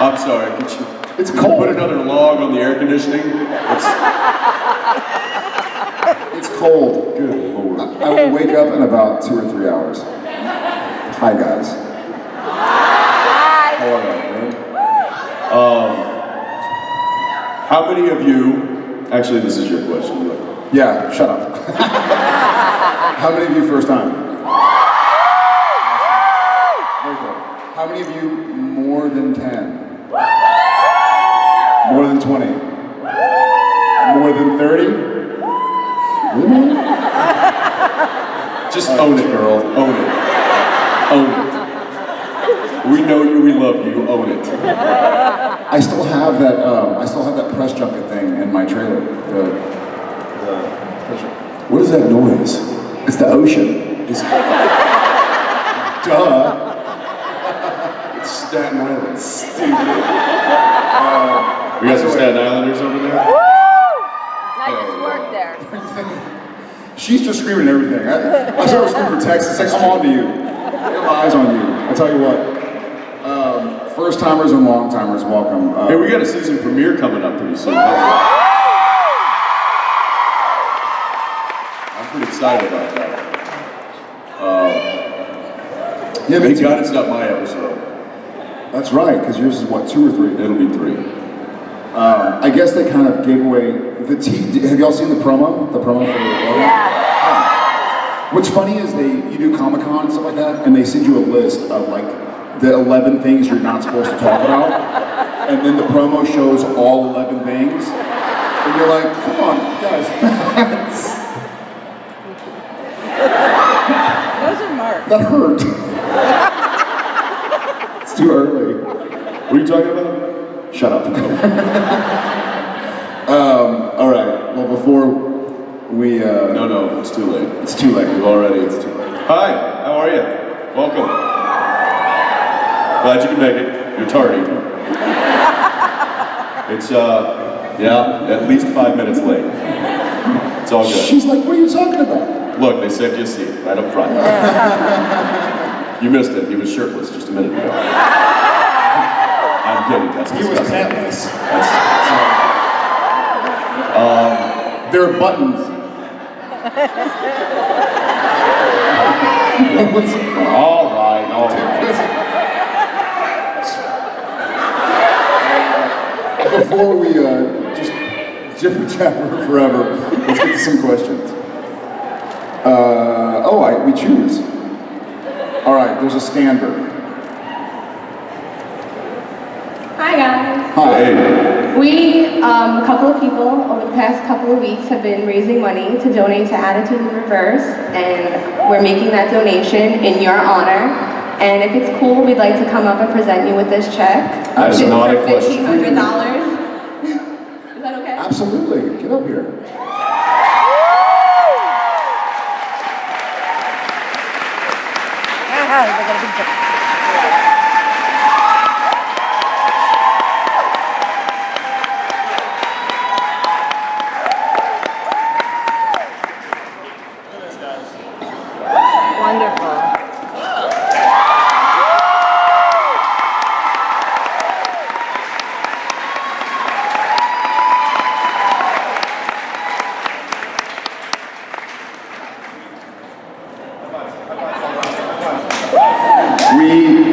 I'm sorry, could you... It's could cold. you put another log on the air conditioning? It's cold. Good Lord. I will wake up in about 2 or 3 hours. Hi, guys. How are you, man? How many of you... Actually, this is your question. Yeah, shut up. How many of you first time? Very cool. How many of you more than 10? More than 20? More than 30? Really? Just own it, girl. Own it. Own it. We know you, we love you, own it. I still have that press junket thing in my trailer. What is that noise? It's the ocean. Duh. It's Staten Island. Stupid. We got some Staten Islanders over there? Woo! I just worked there. She's just screaming everything. I saw her scream for Texas. It's like, I'm on to you. I have eyes on you. I tell you what. First timers and long timers, welcome. Hey, we got a season premiere coming up pretty soon. I'm pretty excited about that. Yeah, thank God it's not my episode. That's right, because yours is what, 2 or 3? It'll be 3. I guess they kind of gave away the have y'all seen the promo? The promo for the logo? Yeah. What's funny is you do Comic-Con and stuff like that, and they send you a list of like the 11 things you're not supposed to talk about, and then the promo shows all 11 things, and you're like, come on, guys. Those are marked. That hurt. It's too early. What are you talking about? Shut up. All right. Well, before we No, it's too late. it's too late. It's too late. Hi, how are you? Welcome. Glad you can make it. You're tardy. It's at least 5 minutes late. It's all good. She's like, what are you talking about? Look, they saved you a seat right up front. You missed it. He was shirtless just a minute ago. I'm kidding. That's He was disgusting. pantless. That's, There are buttons. all right. Before we just jibber jabber forever, let's get to some questions. We choose. All right, there's a standard. Hi guys. Hi. Hey. We, a couple of people over the past couple of weeks have been raising money to donate to Attitude in Reverse, and we're making that donation in your honor. And if it's cool, we'd like to come up and present you with this check. That is not a question. $1,500. Is that okay? Absolutely. Get up here. Wonderful.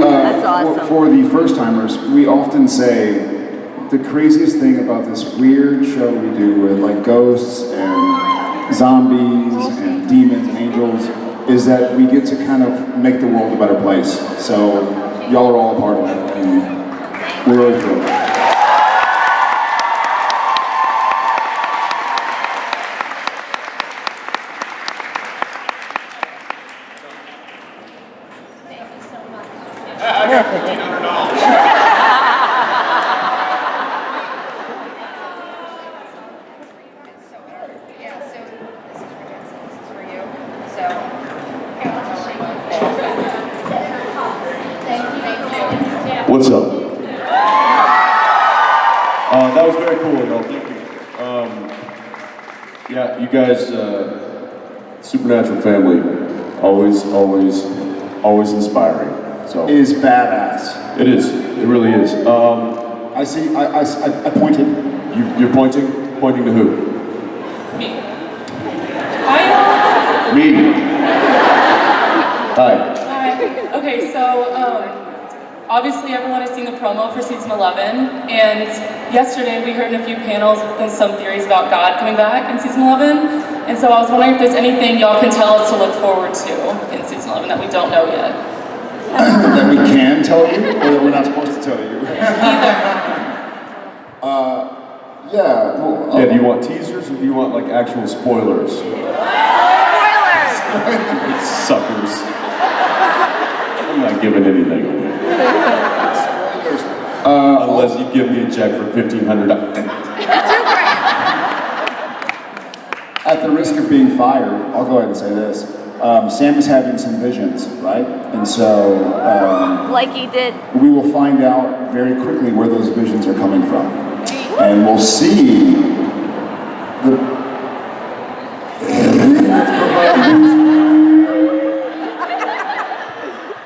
That's awesome. For the first timers, we often say the craziest thing about this weird show we do with like ghosts and zombies and demons and angels is that we get to kind of make the world a better place. So y'all are all a part of it, and we're really thrilled. Yeah, so this is for Jensen, this is for you. So, thank you. What's up? That was very cool, y'all. Thank you. Yeah, you guys, Supernatural family, always inspiring. So is badass. it is. It really is. I see. I pointed. You're pointing? Pointing to who? Me. Hi. Me. Hi. Hi. Okay, so obviously everyone has seen the promo for season 11, and yesterday we heard in a few panels and some theories about God coming back in season 11, and so I was wondering if there's anything y'all can tell us to look forward to in season 11 that we don't know yet. That we can tell you, or that we're not supposed to tell you. Either. Yeah. Well, Yeah, do you want teasers or do you want like actual spoilers? Spoilers! Suckers. I'm not giving anything away. Unless you give me a check for $1,500. At the risk of being fired, I'll go ahead and say this. Sam is having some visions, right? And so Like he did. we will find out very quickly where those visions are coming from. And we'll see the...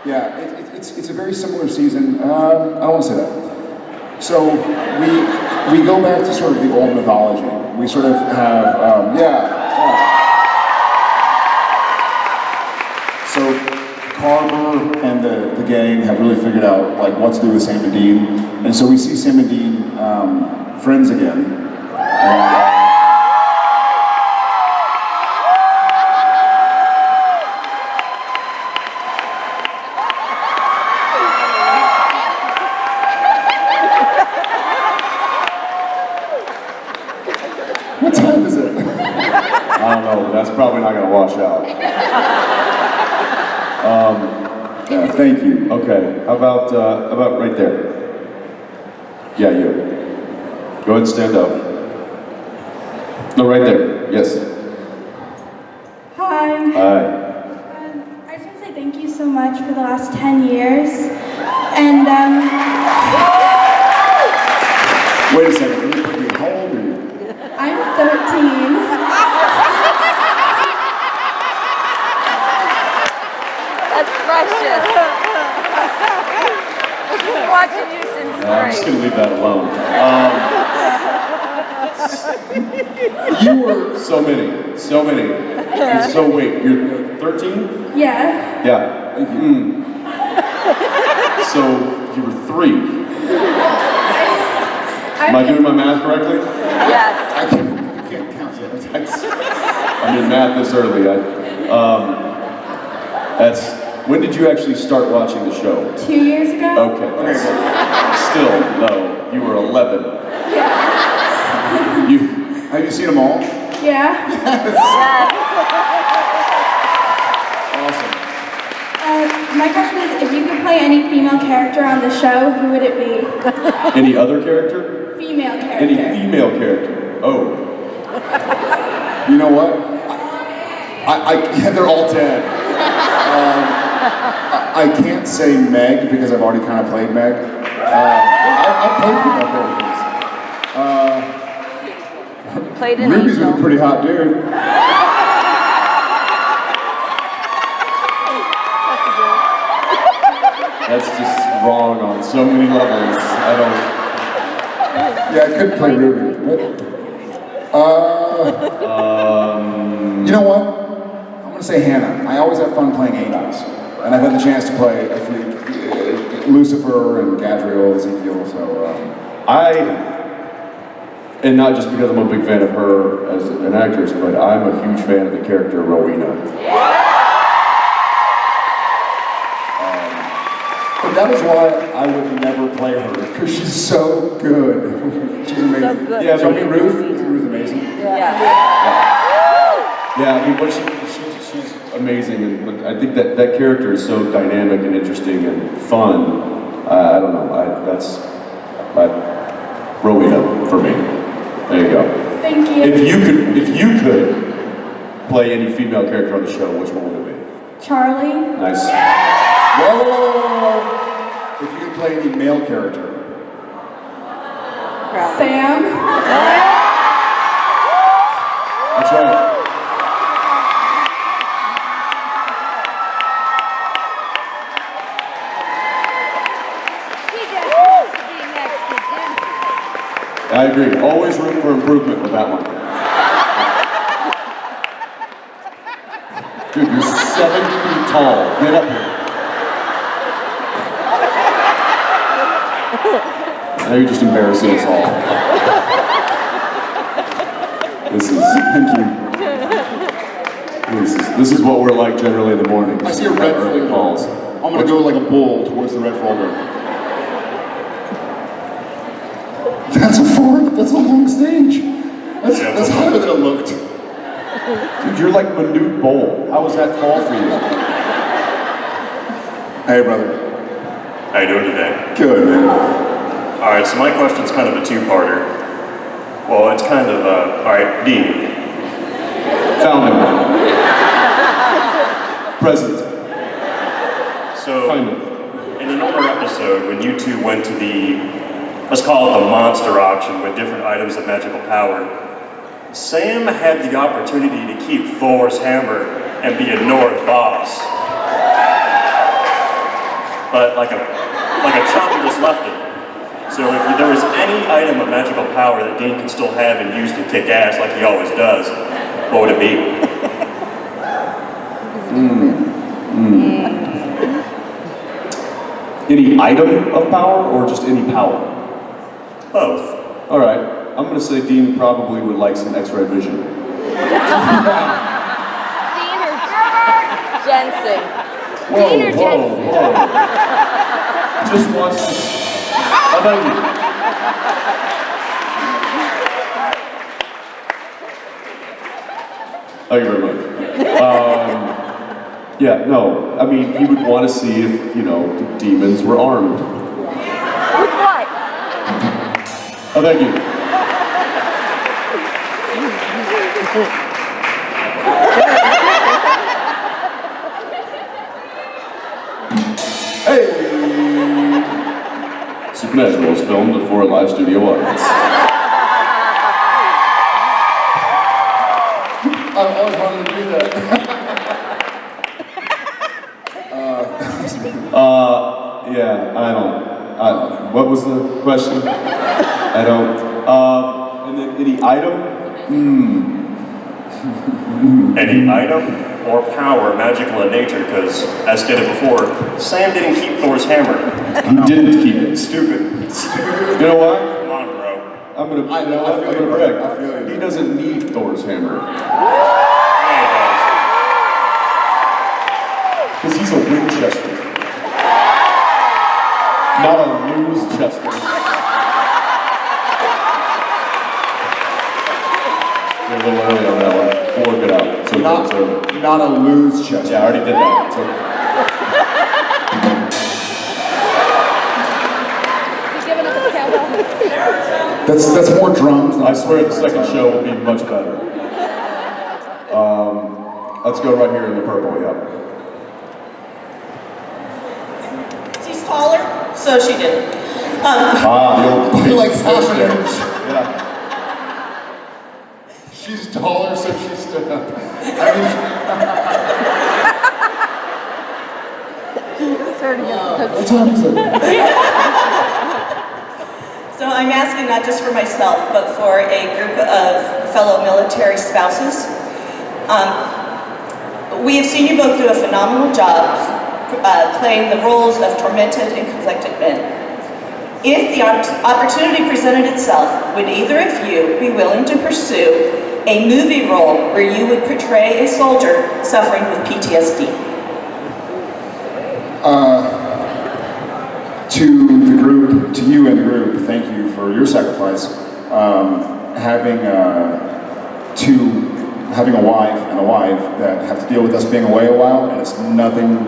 Yeah, it's a very similar season. I don't want to say that. So we go back to sort of the old mythology. We sort of have, So Carver and the gang have really figured out like what to do with Sam and Dean, and so we see Sam and Dean friends again. What time is it? I don't know, but that's probably not gonna wash out. Yeah, thank you. Okay, how about right there? Yeah, you. Go ahead and stand up. No, right there, yes. Hi. Hi. I just want to say thank you so much for the last 10 years. And Wait a second, really quickly, how old are you? I'm 13. That's precious. Watching you since I'm just three. gonna leave that alone. You were... So many. And so wait, you're 13? Yeah. Yeah. Thank you. So you were 3. Am I doing my math correctly? Yes. I can't count yet. I'm in math this early. When did you actually start watching the show? 2 years ago. Okay. Still, no. You were 11. Have you seen them all? Yeah. Yes. Awesome. My question is, if you could play any female character on the show, who would it be? Any other character? Female character. Any female character? Oh. You know what? Yeah, they're all dead. I can't say Meg because I've already kind of played Meg. I've played female characters. Played an Ruby's been a angel. pretty hot dude. That's just wrong on so many levels. I Yeah, I couldn't play Ruby. You know what? I'm gonna say Hannah. I always have fun playing angels, and I've had the chance to play a few Lucifer and Gadriel, Ezekiel. So and not just because I'm a big fan of her as an actress, but I'm a huge fan of the character Rowena. but that is why I would never play her, because she's so good. She's amazing. So good. Yeah, So but Ruth, isn't Ruth amazing? Yeah. yeah, I mean, what she's amazing, and but I think that character is so dynamic and interesting and fun. I don't know. That's Rowena for me. There you go. Thank you. If you could play any female character on the show, which one would it be? Charlie. Nice. Whoa! If you could play any male character. Sam. That's right. I agree. Always room for improvement with that one. Dude, you're 7 feet tall. Get up here. Now you're just embarrassing us all. Thank you. This is what we're like generally in the morning. I see a red folder. Calls. I'm gonna go like a bull towards the red folder. That's a long stage. That's higher than it looked. Dude, you're like Manute Bowl. How was that tall for you? Hey, brother. How you doing today? Good, man. All right, so my question's kind of a two-parter. Well, it's kind of, all right, Dean. Founding. Present. So, Kind of. in another episode, when you two went to the, let's call it the monster auction with different items of magical power, Sam had the opportunity to keep Thor's hammer and be a Nord boss. But like a chump just left it. So if there was any item of magical power that Dean could still have and use to kick ass like he always does, what would it be? Any item of power or just any power? Both. All right. I'm going to say Dean probably would like some X-ray vision. Dean or Jensen? Dean or Jensen? Whoa. Just wants to... How about you? Thank you very much. Yeah, no, I mean, he would want to see if, the demons were armed. With what? Oh, thank you. Hey! Supernatural was filmed before a live studio audience. I've always wanted to do that. Yeah, I don't. What was the question? I don't. And then any item? Any item or power magical in nature, because, as stated before, Sam didn't keep Thor's hammer. He didn't keep it. Stupid. You know what? Come on, bro. I'm gonna I know, I feel you, brag. I feel you. He doesn't need Thor's hammer. Yeah, Because he's a Winchester. Not a Lose-chester. You're a little early on that one. We'll work it out. So Not a lose chest. yeah, I already did that. So, That's more drums. I swear the second show will be much better. Let's go right here in the purple, yeah. She's taller, so she did. The old You're like switch half an there. inch. Yeah. She's taller, so she stood up. I mean, what time is it? So I'm asking not just for myself, but for a group of fellow military spouses. We have seen you both do a phenomenal job playing the roles of tormented and conflicted men. If the opportunity presented itself, would either of you be willing to pursue a movie role where you would portray a soldier suffering with PTSD? To the group, to you and the group, thank you for your sacrifice. Having a wife that have to deal with us being away a while, and it's nothing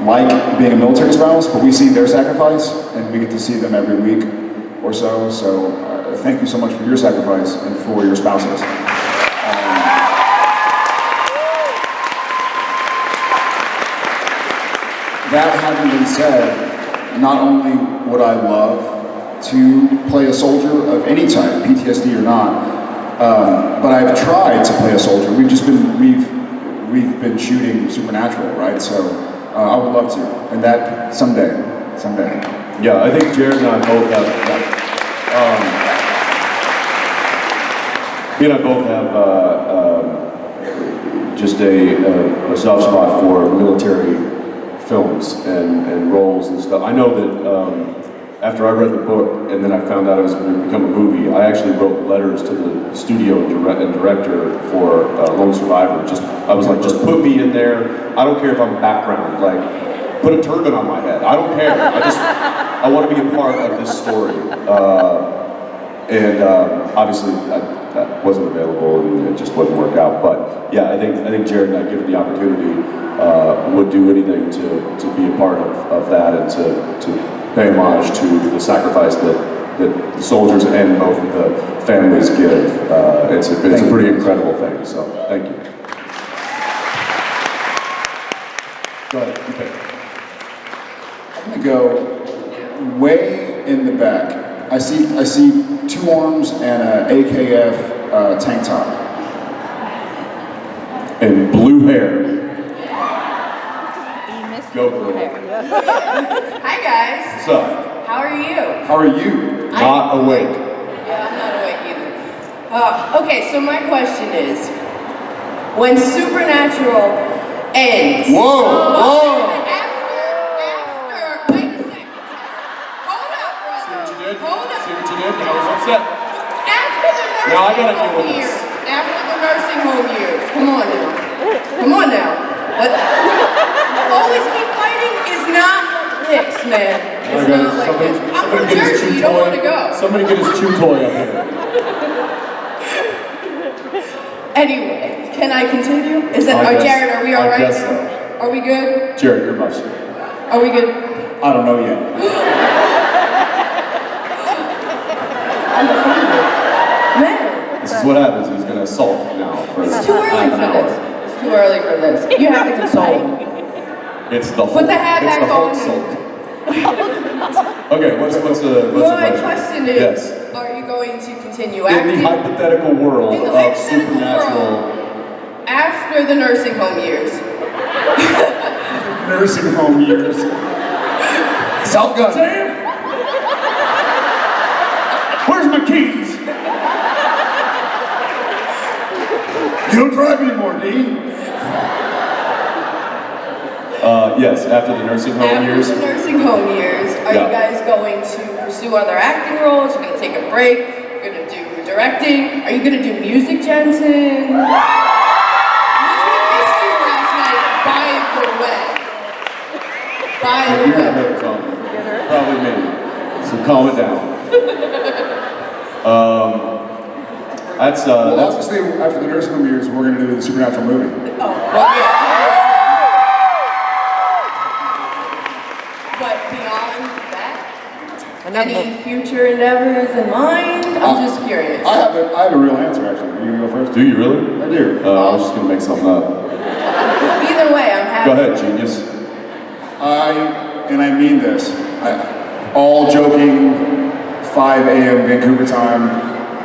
like being a military spouse, but we see their sacrifice, and we get to see them every week or so. So thank you so much for your sacrifice and for your spouses. That having been said, not only would I love to play a soldier of any type, PTSD or not, but I've tried to play a soldier. We've been shooting Supernatural, right? So I would love to, and that someday. Yeah, I think Jared and I both have that. Me and I both have just a soft spot for military films and roles and stuff. I know that after I read the book and then I found out it was going to become a movie, I actually wrote letters to the studio and director for Lone Survivor. I was like, just put me in there. I don't care if I'm background. Like, put a turban on my head. I don't care. I want to be a part of this story. And obviously that wasn't available and it just wouldn't work out. But yeah, I think Jared and I, given the opportunity, would do anything to be a part of that and to pay homage to the sacrifice that the soldiers and both of the families give. It's a pretty incredible thing. So thank you. Go ahead. Okay. I'm gonna go way in the back. I see 2 arms and an AKF tank top. And blue hair. Go girl. Hi guys. What's up? How are you? How are you? Not awake. Yeah, I'm not awake either. Okay, so my question is, when Supernatural ends. Whoa! Wait a second. Hold up, brother. See what you did? Hold up. See what you did? I was upset. After the Now I gotta deal nursing home with years. this. After the nursing home years. Come on now. Come on now. What? Always keep fighting is not this, man. It's not like this. I'm from Jersey. You don't want to go. Somebody get his chew toy up here. Anyway, can I continue? Is that, I guess- Jared, are we all I right? guess so. Are we good? Jared, you're much. Are we good? I don't know yet. Man, This is what happens. He's gonna assault now for it's too early half for an hour. this. It's too early for this. You have to console me. It's the Hulk. Put the hat it's back the Hulk on. sulk. Okay, what's the My question? question is, Yes. are you going to continue In acting the hypothetical world In the of hypothetical supernatural. after the nursing home years? Nursing home years. Shotgun. Sam? Where's my keys? You don't drive anymore, D. Yes, after the nursing home years. After the nursing home years, are Yeah. you guys going to pursue other acting roles? You're going to take a break? You're going to do directing? Are you going to do music, Jensen? Because we missed you last night, by the way. By the You're way. gonna hurt probably me. So calm it down. That's Obviously, after the nursing home years, we're gonna do the Supernatural movie. Oh, well, yeah. But beyond that, any future endeavors in mind? I'm just curious. I have a real answer actually. Are you gonna go first? Do you really? I do. I was just gonna make something up. Either way, I'm happy. Go ahead, genius. And I mean this. All joking, 5 a.m. Vancouver time,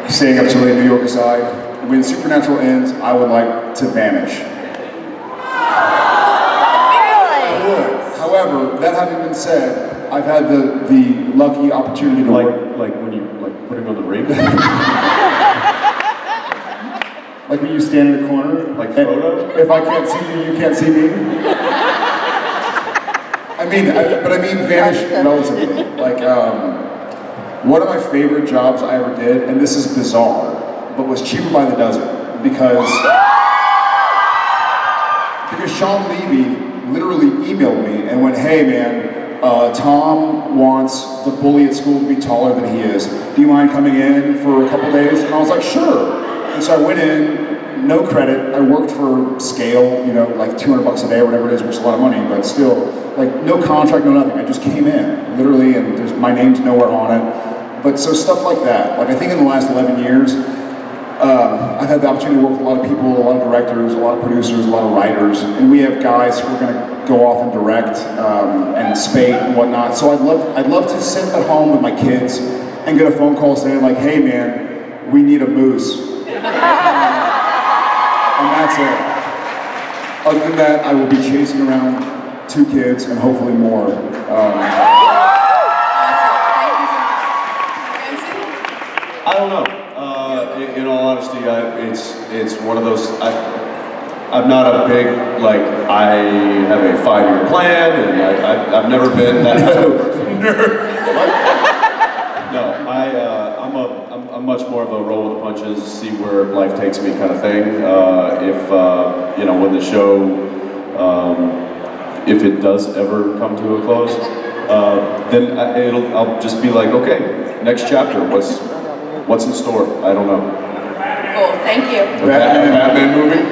staying up too late New York aside. When Supernatural ends, I would like to vanish. I would. However, that having been said, I've had the lucky opportunity to work. Like when you putting on the ring. Like when you stand in the corner. Like Frodo? If I can't see you, you can't see me. I mean vanish relatively. Like, one of my favorite jobs I ever did, and this is bizarre, but was cheaper by the dozen, because Sean Levy literally emailed me and went, hey man, Tom wants the bully at school to be taller than he is. Do you mind coming in for a couple days? And I was like, sure. And so I went in, no credit. I worked for scale, like $200 a day or whatever it is, which is a lot of money, but still, like no contract, no nothing. I just came in, literally, and my name's nowhere on it. But so stuff like that. Like I think in the last 11 years, I've had the opportunity to work with a lot of people, a lot of directors, a lot of producers, a lot of writers, and we have guys who are going to go off and direct and spate and whatnot. So I'd love to sit at home with my kids and get a phone call saying like, hey man, we need a moose. And that's it. Other than that, I will be chasing around 2 kids and hopefully more. I don't know. In all honesty, it's one of those. I'm not a big like I have a 5-year plan, and I've never been that type of person. No, I'm much more of a roll with the punches, see where life takes me kind of thing. If you know, when the show, if it does ever come to a close, then I'll just be like, okay, next chapter. What's in store? I don't know. Cool, thank you. A Batman movie?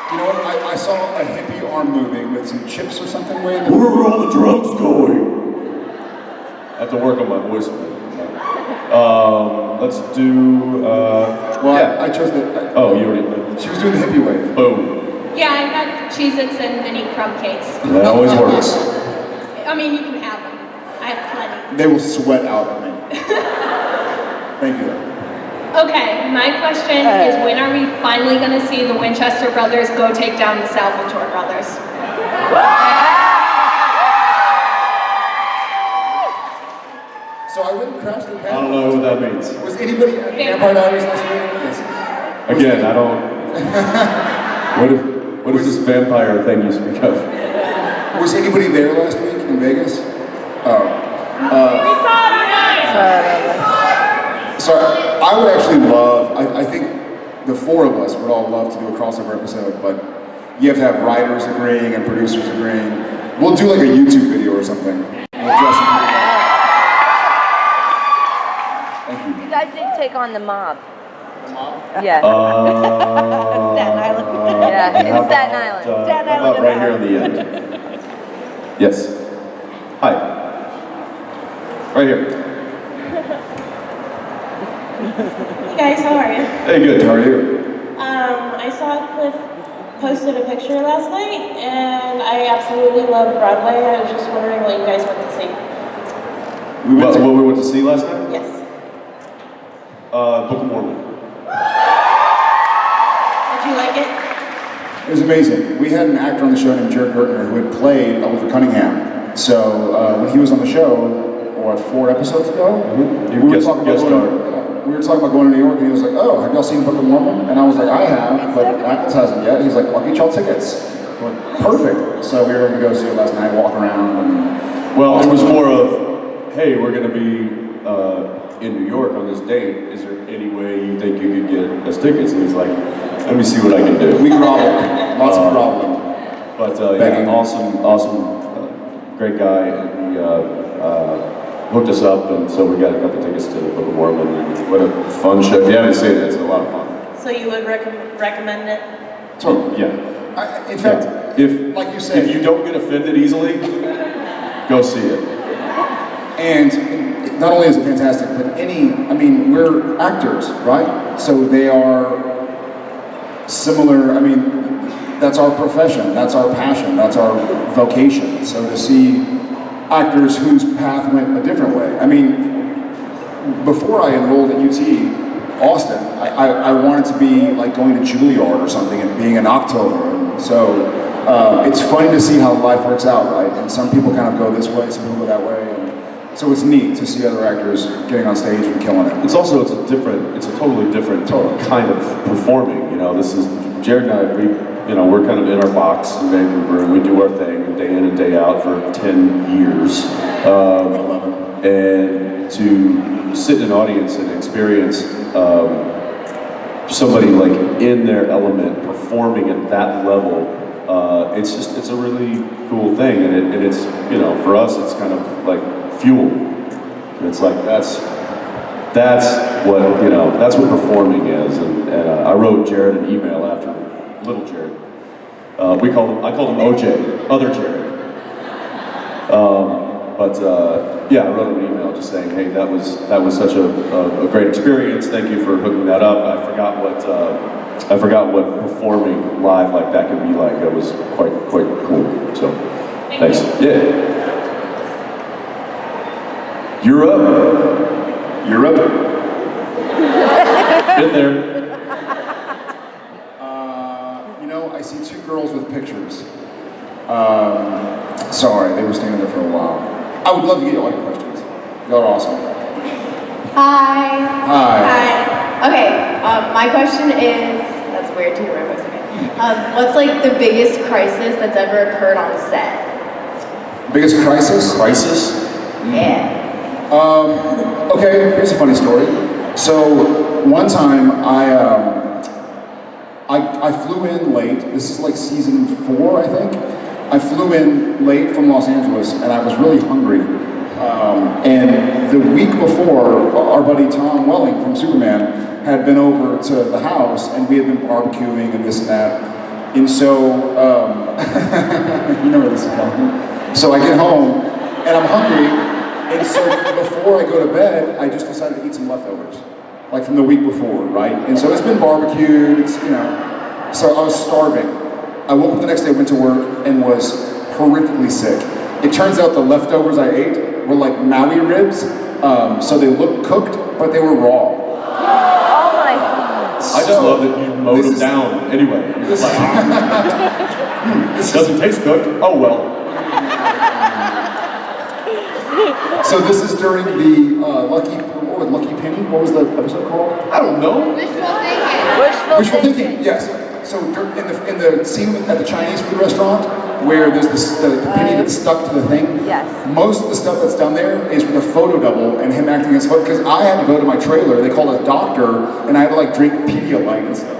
You know what? I saw a hippie arm moving with some chips or something way in the. Where are all the drugs going? I have to work on my voice a bit. Let's do. Well, yeah. I chose the. Oh, you already. She was doing the hippie wave. Boom. Yeah, I got Cheez-Its and mini crumb cakes. That always works. I mean, you can have them. I have plenty. They will sweat out on me. Thank you. Okay, my question is when are we finally going to see the Winchester brothers go take down the Salvatore brothers? So I wouldn't crash the I panel. don't know what that means. Was anybody at Vampire Diaries last week? Yes. Again, I don't. What is this vampire thing you speak of? Was anybody there last week in Vegas? Oh. So I would actually love, I think the four of us would all love to do a crossover episode, but you have to have writers agreeing and producers agreeing. We'll do like a YouTube video or something. We'll dress them up. Thank you. You guys did take on the mob. The mob? Yeah. Staten Island. Yeah, in Staten Island. Staten How about Island right here on the end? Yes. Hi. Right here. Hey guys, how are you? Hey, good. How are you? I saw Cliff posted a picture last night, and I absolutely love Broadway. I was just wondering what you guys went to see. What we went to see last night? Yes. Book of Mormon. Did you like it? It was amazing. We had an actor on the show named Jared Gertner who had played Oliver Cunningham. So when he was on the show, what, 4 episodes ago? You We were guest talking about going to New York, and he was like, "Oh, have y'all seen Book of Mormon?" And I was like, "I have, but Ackles hasn't yet." He's like, "I'll get y'all tickets." I'm like, perfect. So we were going to go see it last night, walk around. And Well, it was more of, hey, we're going to be in New York on this date. Is there any way you think you could get us tickets? And he's like, let me see what I can do. we groveled, lots of groveling. But Begging. yeah, awesome, great guy, and he hooked us up, and so we got a couple tickets to the Book of Mormon. And what a fun show! If you haven't seen it, it's a lot of fun. So you would recommend it? So Yeah. in fact, If like you said, if you don't get offended easily, go see it. and not only is it fantastic, but we're actors, right? So they are similar. I mean, that's our profession, that's our passion, that's our vocation. So to see actors whose path went a different way. I mean, before I enrolled at UT Austin, I wanted to be like going to Juilliard or something and being an October. And so it's funny to see how life works out, right? And some people kind of go this way, some people go that way. And so it's neat to see other actors getting on stage and killing it. It's a totally different kind of performing. You know, this is Jared and I. We're kind of in our box in Vancouver, and we do our thing day in and day out for 10 years. And to sit in an audience and experience somebody like in their element performing at that level, it's a really cool thing, and it's for us it's kind of like fuel. It's like that's what performing is, and I wrote Jared an email after little Jared. I called him OJ, other Jared. I wrote him an email just saying, hey, that was such a great experience. Thank you for hooking that up. I forgot what performing live like that could be like. It was quite cool. So, thanks. Yeah. You're up. Been there. I see 2 girls with pictures. Sorry, they were standing there for a while. I would love to get all your questions. Y'all are awesome. Hi. Hi. Hi. Okay, my question is, that's weird to hear my voice again. What's like the biggest crisis that's ever occurred on set? Biggest crisis? Crisis? Yeah. Okay, here's a funny story. So one time I flew in late. This is like season 4, I think. I flew in late from Los Angeles, and I was really hungry. And the week before, our buddy Tom Welling from Superman had been over to the house, and we had been barbecuing and this and that. And so, you know where this is going. So I get home, and I'm hungry, and so before I go to bed, I just decided to eat some leftovers, like from the week before, right? And so it's been barbecued, it's, you know, so I was starving. I woke up the next day, went to work, and was horrifically sick. It turns out the leftovers I ate were like Maui ribs, so they looked cooked, but they were raw. Oh my God. I just love that you mowed them down anyway. You're just like, this doesn't taste cooked. Oh well. So this is during the Lucky Penny? What was the episode called? I don't know. Wishful thinking. Yes. So in the scene at the Chinese food restaurant, where there's the penny that's stuck to the thing, yes. Most of the stuff that's done there is with a photo double and him acting as photo, because I had to go to my trailer, they called a doctor, and I had to like drink Pedialyte and stuff.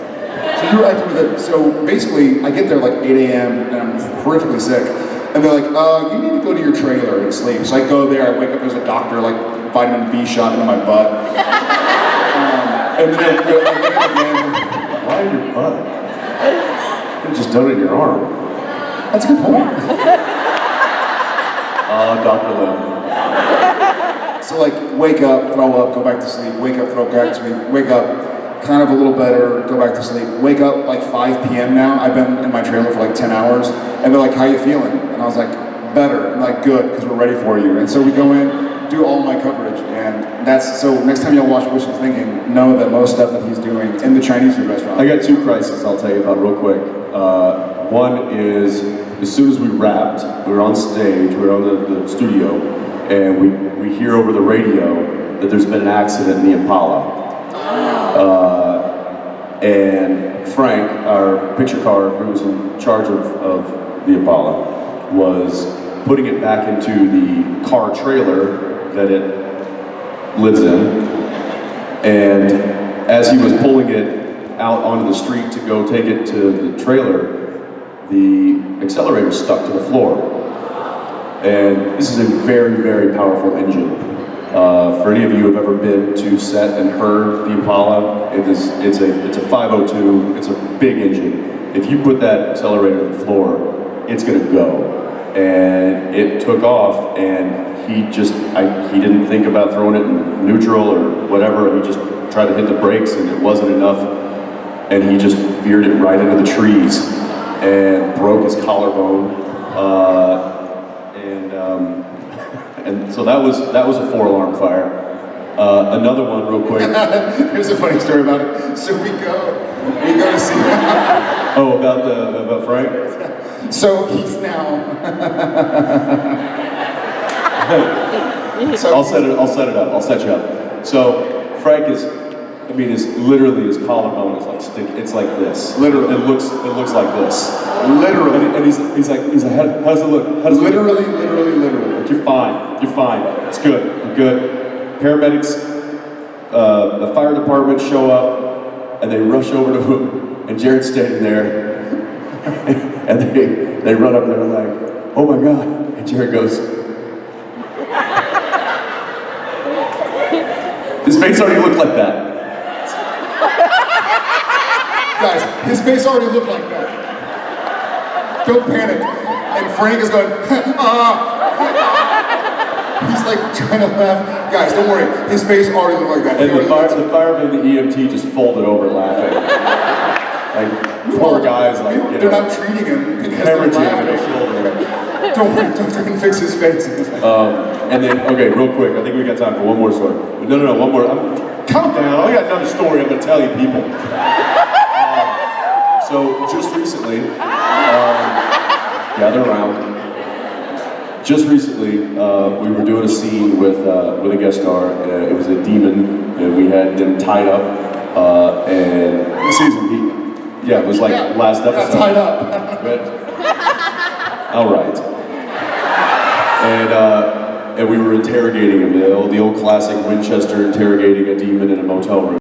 So you were acting with it. So basically, I get there like 8 a.m. and I'm horrifically sick. And they're like, you need to go to your trailer and sleep. So I go there, I wake up, there's a doctor, like vitamin B shot into my butt. And then I wake up again. Why in your butt? You could just done it in your arm. That's a good point. Dr. Lim. So like, wake up, throw up, go back to sleep, wake up, throw back to sleep, wake up, kind of a little better, go back to sleep, wake up like 5 p.m. now. I've been in my trailer for like 10 hours, and they're like, how you feeling? And I was like, better. I'm like, good, because we're ready for you. And so we go in, do all my coverage, and that's, so next time y'all watch Wishful Thinking, know that most stuff that he's doing in the Chinese food restaurant. I got 2 crises I'll tell you about real quick. One is, as soon as we wrapped, we were on stage, we were on the studio, and we hear over the radio that there's been an accident in the Impala. And Frank, our picture car, who was in charge of the Impala, was putting it back into the car trailer that it lives in. And as he was pulling it out onto the street to go take it to the trailer, the accelerator stuck to the floor. And this is a very, very powerful engine. For any of you who have ever been to set and heard the Impala, it's a 502, it's a big engine. If you put that accelerator to the floor, it's gonna go. And it took off, and he didn't think about throwing it in neutral or whatever, he just tried to hit the brakes and it wasn't enough, and he just veered it right into the trees and broke his collarbone. And so that was a 4-alarm fire. Another one real quick. Here's a funny story about it. So we go to see Oh, about Frank? So he's now I'll set it up. I'll set you up. So Frank is literally his collarbone is like stick. It's like this. Literally, it looks like this. Literally, and he's like, how does it look? How does it literally, look? literally. Like, you're fine. It's good. We're good. Paramedics, the fire department show up, and they rush over to him, and Jared's standing there, and they run up and they're like, oh my God, and Jared goes. His face already looked like that. Guys, his face already looked like that. Don't panic. And Frank is going, He's like trying to laugh. Guys, don't worry. His face already looked like that. And the fireman and the EMT just folded over laughing. Like, poor guys, like, you know. They're not treating him because they're laughing. Don't worry, don't fix his face. And then, okay, real quick, I think we got time for one more story. No, one more. Calm down, I got another story I'm gonna tell you people. So just recently, gather around. Just recently, we were doing a scene with a guest star. It was a demon, and we had them tied up and The season peak. yeah, it was like last episode. Tied up. But, all right. And we were interrogating him, the old classic Winchester interrogating a demon in a motel room.